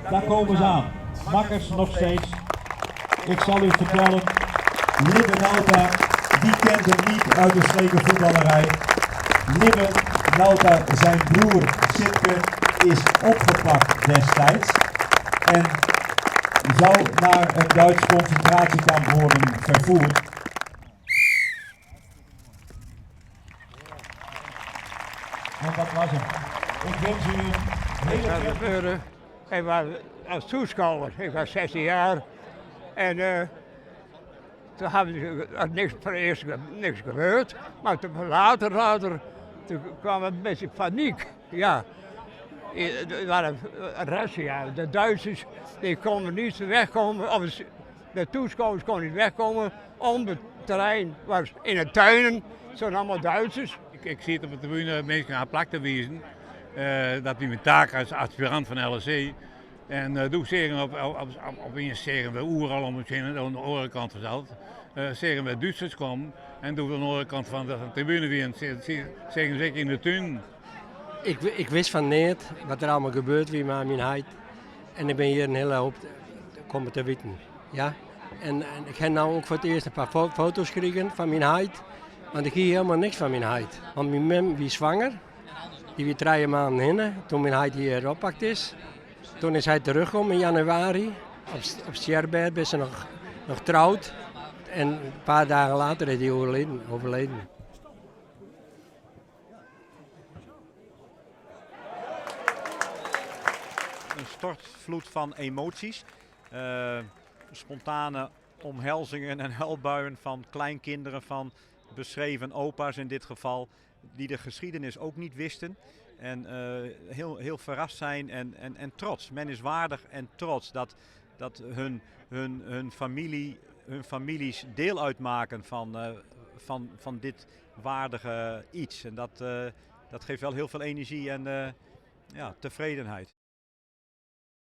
Daar komen ze aan. Makkers nog steeds. Ik zal u vertellen, Libbe Nauta, die kent hem niet uit de streken voetballerij. Libbe Nauta, zijn broer Sipke, is opgepakt destijds en zou naar een Duits concentratiekamp worden vervoerd. En dat was het. Ik wens u een hele gebeuren. Ik was als toeschouwer, ik was 16 jaar en toen hebben ze niks, voor eerst niks gebeurd, maar toen later toen kwam een beetje paniek. Ja, er waren Russia, de Duitsers, die konden niet wegkomen, of de toeschouwers konden niet wegkomen, om het terrein was in de tuinen, zo'n allemaal Duitsers. Ik zie het op de tribune mensen gaan plak te wijzen. Dat is mijn taak als aspirant van LSC. En doe zeggen op eens zeggen we oeral om het heen aan de andere kant vanzelf. Zeggen we Duitsers komen en doen we aan de andere kant van de tribune weer. Zeggen ze in de tuin. Ik wist van niet wat er allemaal gebeurt wie met mijn huid. En ik ben hier een hele hoop komen te weten. Ja? En ik heb nu ook voor het eerst een paar foto's gekregen van mijn huid. Want ik zie helemaal niks van mijn huid. Want mijn mem was zwanger. Die was 3 maanden heen toen mijn huid hier oppakt is. Toen is hij teruggekomen in januari. Op Sjerberg is ze nog trouwd. En een paar dagen later is hij overleden. Een stortvloed van emoties. Spontane omhelzingen en huilbuien van kleinkinderen, van beschreven opa's in dit geval, die de geschiedenis ook niet wisten. En heel verrast zijn en trots. Men is waardig en trots dat hun families deel uitmaken van dit waardige iets. En dat geeft wel heel veel energie en tevredenheid.